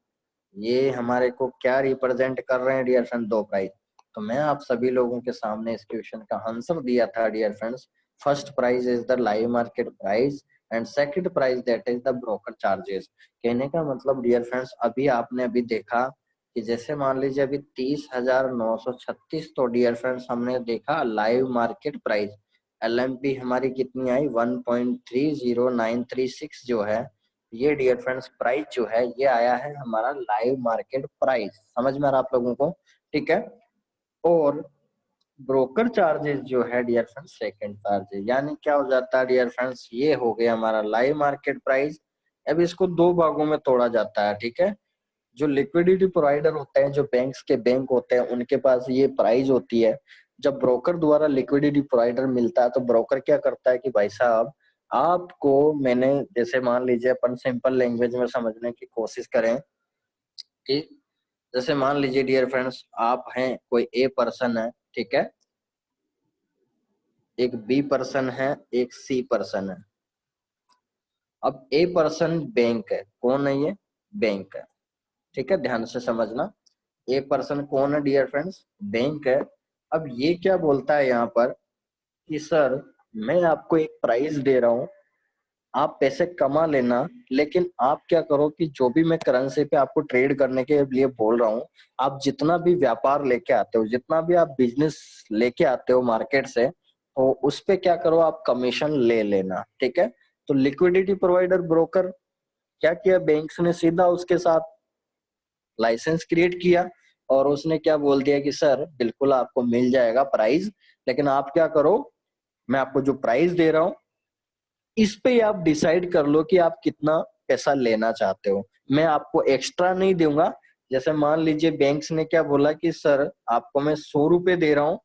ये हमारे को क्या रिप्रेजेंट कर रहे हैं डियर फ्रेंड दो प्राइस। तो मैं आप सभी लोगों के सामने इस क्वेश्चन का आंसर दिया था dear friends. First price is the live market price and second price that is the broker charges. कहने का मतलब डियर फ्रेंड्स अभी आपने अभी देखा कि जैसे मान लीजिए अभी 30,936, तो डियर फ्रेंड्स हमने देखा लाइव मार्केट प्राइस LMP हमारी कितनी आई 1.30936 जो है, ये डियर फ्रेंड्स प्राइस जो है ये आया है हमारा लाइव मार्केट प्राइस, समझ में आ रहा आप लोगों को, ठीक है। और ब्रोकर चार्जेस जो है डियर फ्रेंड्स सेकंड चार्जेस, यानी क्या हो जाता है डियर फ्रेंड्स, ये हो गया हमारा लाइव मार्केट प्राइस। अब इसको दो भागों में तोड़ा जाता है, ठीक है। जो लिक्विडिटी प्रोवाइडर होते हैं, जो बैंक्स के बैंक होते हैं, उनके पास ये प्राइस होती है। जब ब्रोकर द्वारा लिक्विडिटी प्रोवाइडर मिलता है तो ब्रोकर क्या करता है कि भाई साहब आपको मैंने, जैसे मान लीजिए अपन सिंपल लैंग्वेज में समझने की कोशिश करें कि जैसे मान लीजिए डियर फ्रेंड्स आप हैं, कोई ए पर्सन है, ठीक है, एक बी पर्सन है, एक सी पर्सन है। अब ए पर्सन बैंक है, कौन है ये, बैंक है, ठीक है, ध्यान से समझना। ए पर्सन कौन है डियर फ्रेंड्स, बैंक है। अब ये क्या बोलता है यहाँ पर कि सर मैं आपको एक प्राइस दे रहा हूँ, आप पैसे कमा लेना, लेकिन आप क्या करो कि जो भी मैं करेंसी पे आपको ट्रेड करने के लिए बोल रहा हूँ, आप जितना भी व्यापार लेके आते हो, जितना भी आप बिजनेस लेके आते हो मार्केट से, तो उस पे क्या करो आप कमीशन ले लेना, ठीक है। तो लिक्विडिटी प्रोवाइडर ब्रोकर क्या किया, बैंक्स ने सीधा उसके साथ लाइसेंस क्रिएट किया और उसने क्या बोल दिया कि सर बिल्कुल आपको मिल जाएगा प्राइस, लेकिन आप क्या करो, मैं आपको जो प्राइस दे रहा हूँ इस पे आप डिसाइड कर लो कि आप कितना पैसा लेना चाहते हो, मैं आपको एक्स्ट्रा नहीं दूंगा। जैसे मान लीजिए बैंक्स ने क्या बोला कि सर आपको मैं 100 रुपए दे रहा हूँ,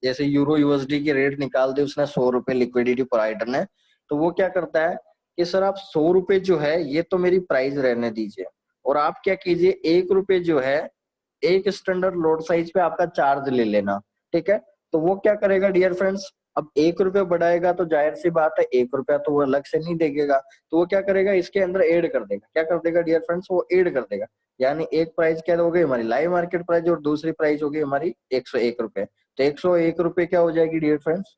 जैसे यूरो यूएसडी की रेट निकाल दी उसने 100 रुपए लिक्विडिटी प्रोवाइडर ने, तो वो क्या करता है कि सर आप 100 रुपए जो है ये तो मेरी प्राइस रहने दीजिए, और आप क्या कीजिए 1 रुपए जो है एक स्टैंडर्ड लोड साइज पे आपका चार्ज ले लेना, ठीक है। तो वो क्या करेगा डियर फ्रेंड्स, अब 1 रुपए बढ़ाएगा तो जाहिर सी बात है 1 रुपया तो वो अलग से नहीं देगा, तो वो क्या करेगा इसके अंदर ऐड कर देगा, क्या कर देगा डियर फ्रेंड्स, वो ऐड कर देगा। यानी एक प्राइस क्या हो गई हमारी लाइव मार्केट प्राइस और दूसरी प्राइस हो गई हमारी 101 रुपए, तो 101 रुपए क्या हो जाएगी dear friends,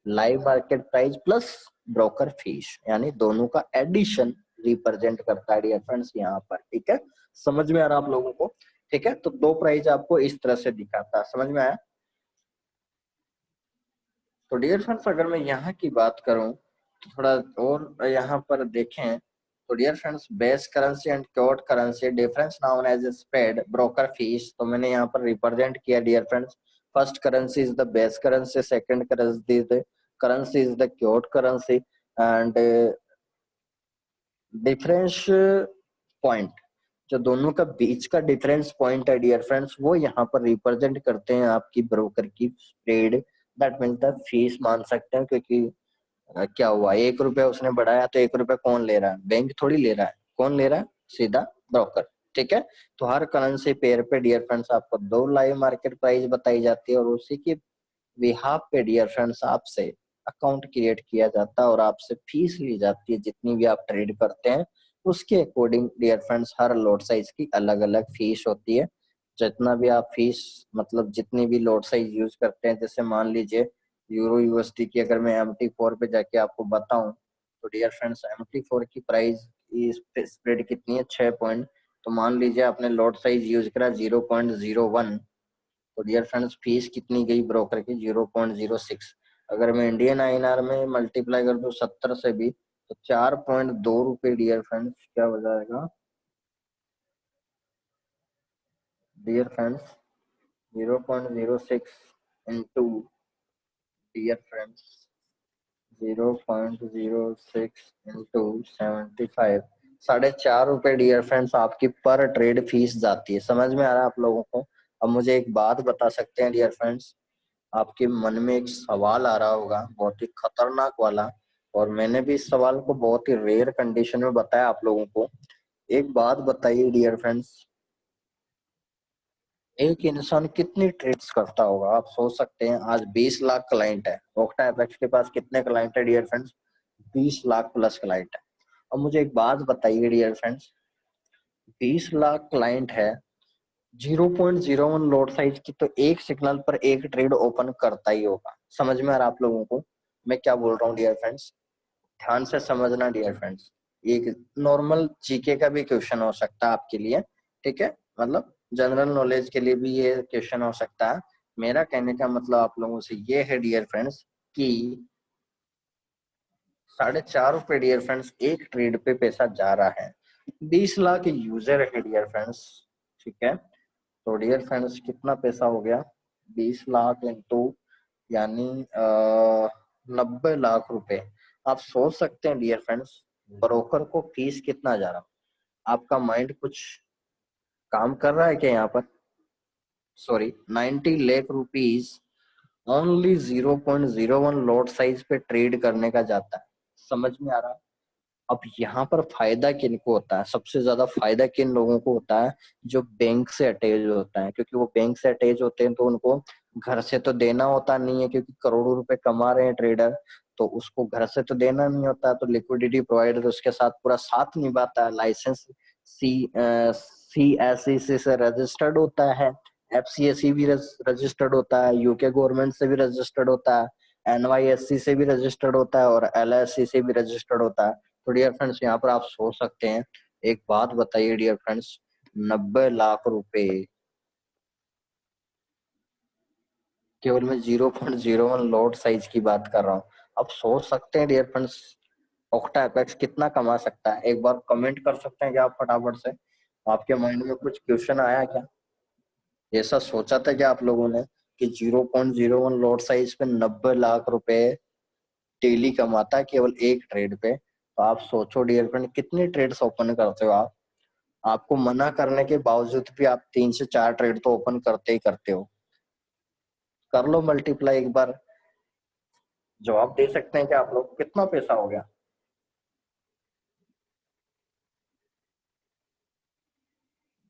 live market price plus broker fees, यानी दोनों का एडिशन रिप्रेजेंट करता है डियर फ्रेंड्स यहाँ पर, ठीक है। समझ में आ रहा आप लोगों को, ठीक है। तो दो प्राइस आपको इस तरह से दिखाता है, समझ में आया। तो डियर फ्रेंड्स अगर मैं यहाँ की बात करूं तो थोड़ा और यहाँ पर देखें, तो dear friends base currency and quote currency difference known as spread broker fees, तो मैंने यहाँ पर रिप्रेजेंट किया dear friends. First currency is the base currency, second currency is the quote currency, and difference point, जो दोनों का बीच का डिफरेंस पॉइंट है डियर फ्रेंड्स, वो यहाँ पर रिप्रेजेंट करते हैं आपकी ब्रोकर की spread, that means the fees मान सकते हैं, क्योंकि क्या हुआ 1 रुपया उसने बढ़ाया तो 1 रुपया कौन ले रहा है, बैंक थोड़ी ले रहा है, कौन ले रहा है, सीधा ब्रोकर, ठीक है। तो हर करेंसी पेयर पे डियर फ्रेंड्स आपको दो लाइव मार्केट प्राइस बताई जाती है, और उसी की बिहाफ पे डियर फ्रेंड्स आपसे अकाउंट क्रिएट किया जाता है और आपसे फीस ली जाती है, जितनी भी आप ट्रेड करते हैं उसके अकॉर्डिंग डियर फ्रेंड्स हर लॉट साइज की अलग अलग फीस होती है। जितना भी आप फीस मतलब जितनी भी लॉट साइज यूज करते हैं, जैसे मान लीजिए यूरो यूएसडी की अगर मैं MT4 पे जाके आपको बताऊं, तो डियर फ्रेंड्स MT4 की प्राइस स्प्रेड कितनी है 6 पॉइंट, तो मान लीजिए आपने लॉट साइज यूज करा 0.01, तो डियर फ्रेंड्स फीस कितनी गई ब्रोकर की 0.06, अगर मैं इंडियन आईएनआर में मल्टीप्लाई कर दूं 70 से भी तो 4.2 रुपए डियर फ्रेंड्स क्या हो जाएगा dear friends 0.06 into dear friends 0.06 into 75, 4.5 रुपए डियर फ्रेंड्स आपकी पर ट्रेड फीस जाती है। समझ में आ रहा है आप लोगों को। अब मुझे एक बात बता सकते हैं डियर फ्रेंड्स, आपके मन में एक सवाल आ रहा होगा बहुत ही खतरनाक वाला, और मैंने भी इस सवाल को बहुत ही रेयर कंडीशन में बताया आप लोगों को। एक बात बताइए डियर फ्रेंड्स, एक इंसान कितनी ट्रेड्स करता होगा, आप सोच सकते हैं। आज 20 लाख क्लाइंट है, ओक्टा एपेक्स के पास कितने क्लाइंट है dear friends, 20 lakh plus client है। अब मुझे एक बात बताइए डियर फ्रेंड्स, 20 लाख क्लाइंट है, 0.01 लॉट साइज की, तो एक सिग्नल पर एक ट्रेड ओपन करता ही होगा। समझ में आ रहा आप लोगों को मैं क्या बोल रहा हूँ डियर फ्रेंड्स, ध्यान से समझना डियर फ्रेंड्स। एक नॉर्मल जीके का भी क्वेश्चन हो सकता है आपके लिए, ठीक है, मतलब जनरल नॉलेज के लिए भी ये क्वेश्चन हो सकता है। मेरा कहने का मतलब आप लोगों से ये है डियर फ्रेंड्स कि 4.5 रुपए डियर फ्रेंड्स एक ट्रेड पे पैसा जा रहा है, 20 लाख यूजर है डियर फ्रेंड्स, ठीक है। तो डियर फ्रेंड्स कितना पैसा हो गया, 20 लाख इंटू यानी 90 लाख रुपए। आप सोच सकते हैं डियर फ्रेंड्स ब्रोकर को फीस कितना जा रहा, आपका माइंड कुछ काम कर रहा है क्या यहाँ पर, sorry 90 lakh rupees only 0.01 lot size पे ट्रेड करने का जाता है। समझ में आ रहा है। अब यहाँ पर फायदा किन को होता है, सबसे ज्यादा फायदा किन लोगों को होता है, जो बैंक से अटैच होता है, क्योंकि वो बैंक से अटैच होते हैं तो उनको घर से तो देना होता नहीं है, क्योंकि करोड़ों रुपए कमा रहे हैं ट्रेडर, तो उसको घर से तो देना नहीं होता, तो लिक्विडिटी प्रोवाइडर उसके साथ पूरा साथ निभाता है। लाइसेंस CSEC से रजिस्टर्ड होता है, FCSE भी रजिस्टर्ड होता है, यूके गवर्नमेंट से भी रजिस्टर्ड होता है, NYSE से भी रजिस्टर्ड होता है और LSE से भी रजिस्टर्ड होता है। तो डियर फ्रेंड्स यहाँ पर आप सोच सकते हैं, एक बात बताइए डियर फ्रेंड्स, 90 लाख रुपए केवल मैं 0.01 लॉट साइज की बात कर रहा हूँ। अब सोच सकते हैं डियर फ्रेंड्स ऑक्टा एपेक्स कितना कमा सकता है, एक बार कमेंट कर सकते हैं क्या आप फटाफट से। आपके माइंड में कुछ क्वेश्चन आया क्या? ऐसा सोचा था क्या आप लोगों ने कि 0.01 लॉट साइज पे 90 लाख रुपए डेली कमाता है केवल एक ट्रेड पे? तो आप सोचो डियर फ्रेंड, कितनी ट्रेड्स ओपन करते हो आप? आपको मना करने के बावजूद भी आप 3 से 4 ट्रेड तो ओपन करते ही करते हो। कर लो मल्टीप्लाई एक बार, जवाब दे सकते हैं क्या आप लोग, कितना पैसा हो गया?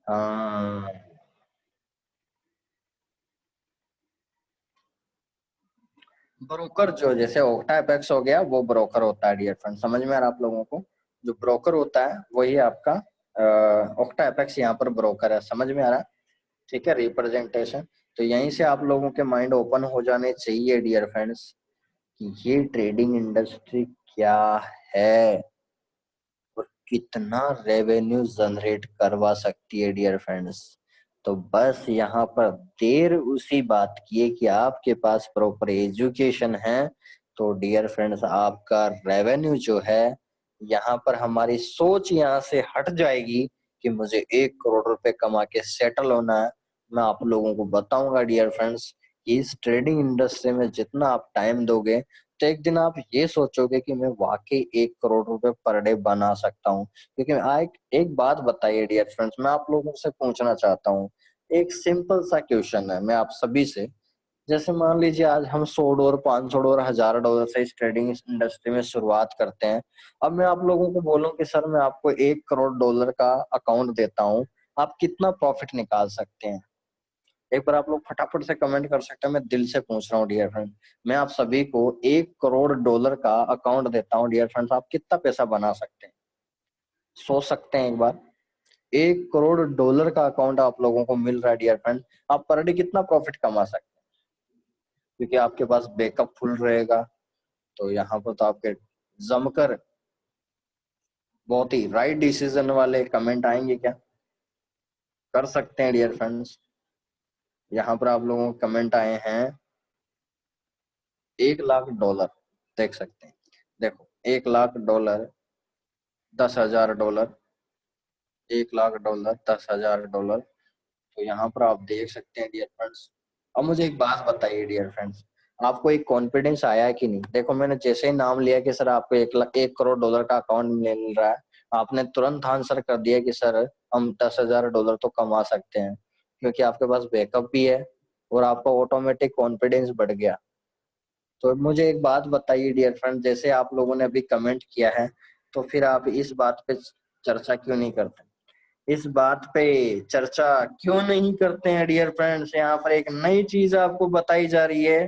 हाँ, ब्रोकर जो जैसे ओक्टा एपेक्स हो गया वो ब्रोकर होता है डियर फ्रेंड, समझ में आ रहा है आप लोगों को? जो ब्रोकर होता है वही आपका ओक्टा एपेक्स यहाँ पर ब्रोकर है, समझ में आ रहा है? ठीक है, रिप्रेजेंटेशन। तो यहीं से आप लोगों के माइंड ओपन हो जाने चाहिए डियर फ्रेंड्स कि ये ट्रेडिंग इंडस्ट्री क्या है और कितना रेवेन्यू जनरेट करवा सकती है डियर फ्रेंड्स। तो बस यहाँ पर देर उसी बात की है कि आपके पास प्रॉपर एजुकेशन है, तो डियर फ्रेंड्स आपका रेवेन्यू जो है, यहाँ पर हमारी सोच यहाँ से हट जाएगी कि मुझे 1 करोड़ रुपए कमा के सेटल होना है। मैं आप लोगों को बताऊंगा डियर फ्रेंड्स कि इस ट्रेडिंग इंडस्ट्री में जितना आप टाइम दोगे, तो एक दिन आप ये सोचोगे कि मैं वाकई 1 करोड़ रुपए पर डे बना सकता हूँ। क्योंकि एक बात बताइए डियर फ्रेंड्स, मैं आप लोगों से पूछना चाहता हूँ, एक सिंपल सा क्वेश्चन है मैं आप सभी से। जैसे मान लीजिए आज हम $100, $500, $1000 से इस ट्रेडिंग इंडस्ट्री में शुरुआत करते हैं। अब मैं आप लोगों को बोलूं कि सर मैं आपको $1 करोड़ का अकाउंट देता हूँ, आप कितना प्रॉफिट निकाल सकते हैं? एक बार आप लोग फटाफट से कमेंट कर सकते हैं, मैं दिल से पूछ रहा हूँ डियर फ्रेंड। मैं आप सभी को $1 करोड़ का अकाउंट देता हूँ डियर फ्रेंड्स, आप कितना पैसा बना सकते हैं? सोच सकते हैं एक बार? $1 करोड़ का अकाउंट आप लोगों को मिल रहा है डियर फ्रेंड, आप पर डे कितना प्रॉफिट कमा सकते हैं? क्योंकि आपके पास बैकअप फुल रहेगा। तो यहाँ पर तो आपके जमकर बहुत ही राइट डिसीजन वाले कमेंट आएंगे क्या? कर सकते हैं डियर फ्रेंड्स। यहाँ पर आप लोगों को कमेंट आए हैं 1 लाख डॉलर, देख सकते हैं। देखो, $1 लाख, $10,000, $1 लाख, $10,000। तो यहाँ पर आप देख सकते हैं डियर फ्रेंड्स। अब मुझे एक बात बताइए डियर फ्रेंड्स, आपको एक कॉन्फिडेंस आया है कि नहीं? देखो, मैंने जैसे ही नाम लिया कि सर आपको 1 करोड़ डॉलर का अकाउंट मिल रहा है, आपने तुरंत आंसर कर दिया कि सर हम $10,000 तो कमा सकते हैं, क्योंकि आपके पास बैकअप भी है और आपका ऑटोमेटिक कॉन्फिडेंस बढ़ गया। तो मुझे एक बात बताइए डियर फ्रेंड, जैसे आप लोगों ने अभी कमेंट किया है, तो फिर आप इस बात पे चर्चा क्यों नहीं करते? इस बात पे चर्चा क्यों नहीं करते हैं डियर फ्रेंड्स? यहाँ पर एक नई चीज आपको बताई जा रही है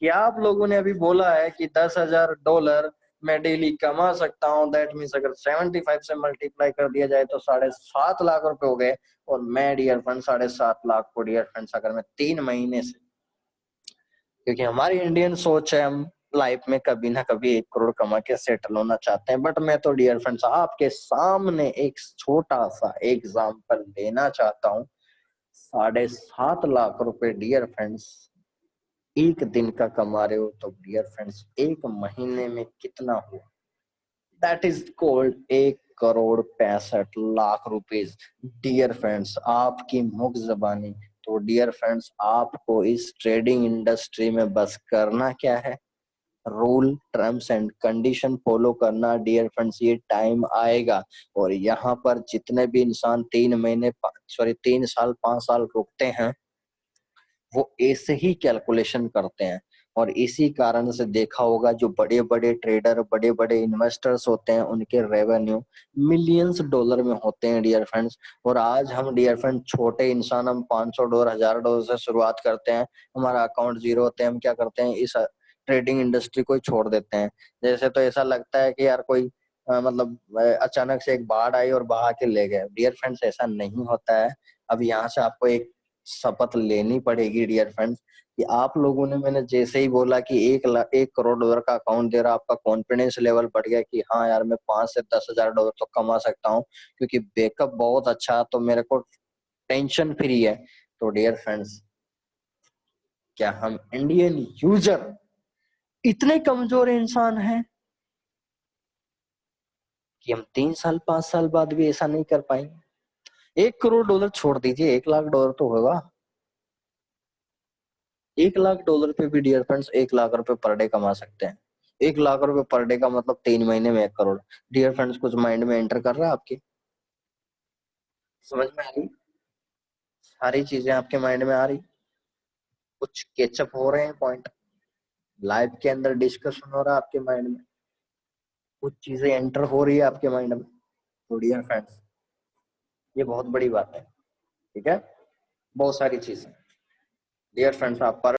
कि आप लोगों ने अभी बोला है कि $10,000 मैं डेली कमा सकता हूँ। दैट मीन्स अगर 75 से मल्टीप्लाई कर दिया जाए तो 7.5 लाख रुपए हो गए। और मैं डियर फ्रेंड 7.5 लाख को डियर फ्रेंड्स अगर मैं 3 महीने से, क्योंकि हमारी इंडियन सोच है हम लाइफ में कभी ना कभी 1 करोड़ कमा के सेटल होना चाहते हैं, बट मैं तो डियर फ्रेंड्स आपके सामने एक छोटा सा एग्जाम्पल लेना चाहता हूँ। 7.5 लाख रुपए डियर फ्रेंड्स एक दिन का कमा रहे हो, तो डियर फ्रेंड्स 1 महीने में कितना हुआ? That is called 1 crore 65 lakh rupees. Dear friends आपकी मुख जबानी। तो डियर फ्रेंड्स आपको इस ट्रेडिंग इंडस्ट्री में बस करना क्या है? Rule, terms and condition follow करना डियर फ्रेंड्स। ये टाइम आएगा और यहाँ पर जितने भी इंसान 3 साल 5 साल रुकते हैं, वो ऐसे ही कैलकुलेशन करते हैं। और इसी कारण से देखा होगा जो बड़े बड़े ट्रेडर, बड़े बड़े इन्वेस्टर्स होते हैं, उनके रेवेन्यू मिलियंस डॉलर में होते हैं डियर फ्रेंड्स। और आज हम डियर फ्रेंड छोटे इंसान, हम $500, $1000 से शुरुआत करते हैं, हमारा अकाउंट जीरो होते हैं, हम क्या करते हैं, इस ट्रेडिंग इंडस्ट्री को ही छोड़ देते हैं। जैसे तो ऐसा लगता है कि यार कोई मतलब अचानक से एक बाढ़ आई और बहा के ले गए। डियर फ्रेंड्स ऐसा नहीं होता है। अब यहाँ से आपको एक शपथ लेनी पड़ेगी डियर फ्रेंड्स कि आप लोगों ने, मैंने जैसे ही बोला कि 1 करोड़ डॉलर का अकाउंट दे रहा, आपका कॉन्फिडेंस लेवल बढ़ गया कि हाँ यार मैं $5 से $10,000 तो कमा सकता हूँ, क्योंकि बैकअप बहुत अच्छा, तो मेरे को टेंशन फ्री है। तो डियर फ्रेंड्स, क्या हम इंडियन यूजर इतने कमजोर इंसान हैं कि हम 3 साल 5 साल बाद भी ऐसा नहीं कर पाएंगे? $1 करोड़ छोड़ दीजिए, $1 लाख तो होगा। $1 लाख पे भी dear friends ₹1 lakh per day कमा सकते हैं। ₹1 लाख पर डे का मतलब 3 महीने में 1 करोड़। डियर फ्रेंड्स कुछ माइंड में एंटर कर रहा है आपके? समझ में आ रही? सारी चीजें आपके माइंड में आ रही? कुछ केचअप हो रहे हैं पॉइंट? लाइव के अंदर डिस्कशन हो रहा है आपके माइंड में? कुछ चीजें एंटर हो रही है आपके माइंड में? तो डियर फ्रेंड्स ये बहुत बड़ी बात है, ठीक है। बहुत सारी चीजें डियर फ्रेंड्स आप पर